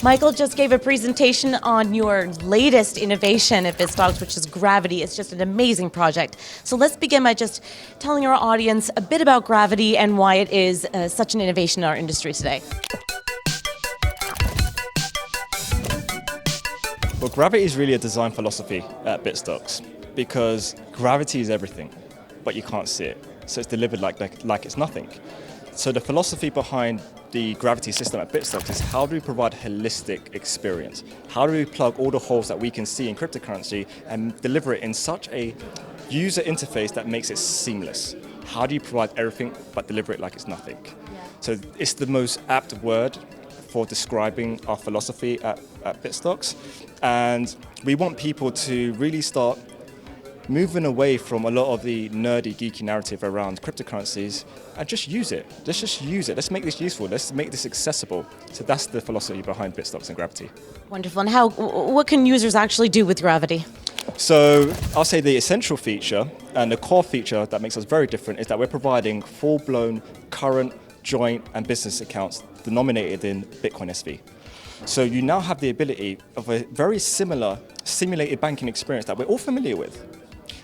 Michael just gave a presentation on your latest innovation at Bitstocks, which is Gravity. It's just an amazing project. So let's begin by just telling our audience a bit about Gravity and why it is such an innovation in our industry today. Well, Gravity is really a design philosophy at Bitstocks because gravity is everything, but you can't see it. So it's delivered like it's nothing. So the philosophy behind the Gravity system at Bitstocks is how do we provide a holistic experience? How do we plug all the holes that we can see in cryptocurrency and deliver it in such a user interface that makes it seamless? How do you provide everything but deliver it like it's nothing? Yeah. So it's the most apt word for describing our philosophy at Bitstocks. And we want people to really start moving away from a lot of the nerdy, geeky narrative around cryptocurrencies and just use it. Let's just use it. Let's make this useful. Let's make this accessible. So that's the philosophy behind Bitstocks and Gravity. Wonderful. And what can users actually do with Gravity? So I'll say the essential feature and the core feature that makes us very different is that we're providing full-blown current, joint and business accounts denominated in Bitcoin SV. So you now have the ability of a very similar simulated banking experience that we're all familiar with.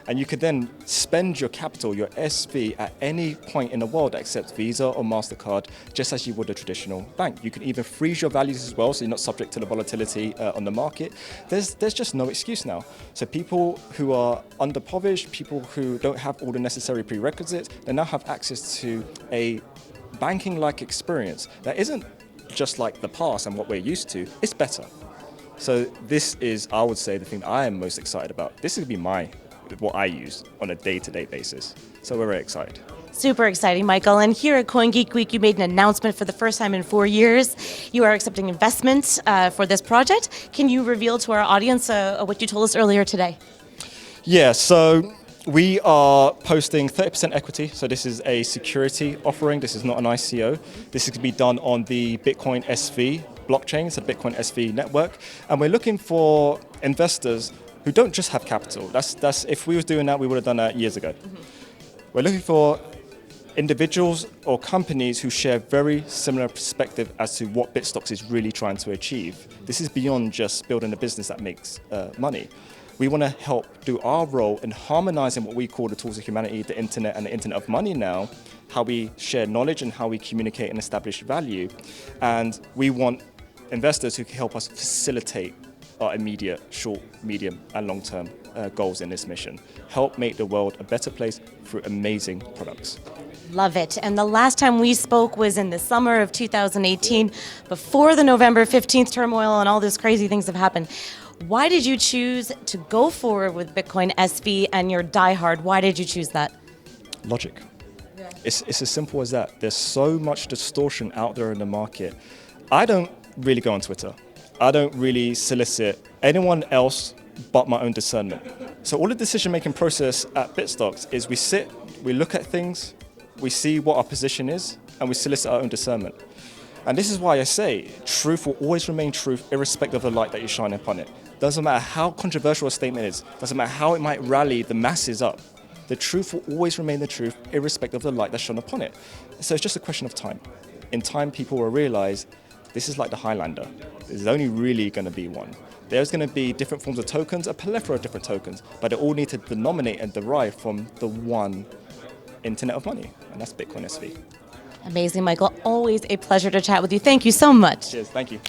And you could then spend your capital, your SV, at any point in the world that accepts Visa or MasterCard, just as you would a traditional bank. You can even freeze your values as well, so you're not subject to the volatility on the market. There's just no excuse now. So people who are underpoverished, people who don't have all the necessary prerequisites, they now have access to a banking-like experience that isn't just like the past and what we're used to, it's better. So this is, I would say, the thing that I am most excited about. This is going to be what I use on a day-to-day basis. So we're very excited. Super exciting, Michael. And here at CoinGeek Week, you made an announcement for the first time in 4 years. You are accepting investments for this project. Can you reveal to our audience what you told us earlier today? Yeah, so we are posting 30% equity. So this is a security offering. This is not an ICO. This is going to be done on the Bitcoin SV blockchain. It's a Bitcoin SV network. And we're looking for investors who don't just have capital. That's if we was doing that, we would have done that years ago. Mm-hmm. We're looking for individuals or companies who share very similar perspective as to what Bitstocks is really trying to achieve. This is beyond just building a business that makes money. We want to help do our role in harmonizing what we call the tools of humanity, the internet and the internet of money now, how we share knowledge and how we communicate and establish value. And we want investors who can help us facilitate our immediate, short, medium and long-term goals in this mission. Help make the world a better place through amazing products. Love it. And the last time we spoke was in the summer of 2018, before the November 15th turmoil and all these crazy things have happened. Why did you choose to go forward with Bitcoin SV and your diehard? Why did you choose that? Logic. Yeah. It's as simple as that. There's so much distortion out there in the market. I don't really go on Twitter. I don't really solicit anyone else but my own discernment. So all the decision-making process at Bitstocks is we sit, we look at things, we see what our position is, and we solicit our own discernment. And this is why I say truth will always remain truth irrespective of the light that you shine upon it. Doesn't matter how controversial a statement is, doesn't matter how it might rally the masses up. The truth will always remain the truth irrespective of the light that's shone upon it. So it's just a question of time. In time, people will realize this is like the Highlander. There's only really going to be one. There's going to be different forms of tokens, a plethora of different tokens, but they all need to denominate and derive from the one internet of money, and that's Bitcoin SV. Amazing, Michael. Always a pleasure to chat with you. Thank you so much. Cheers. Thank you.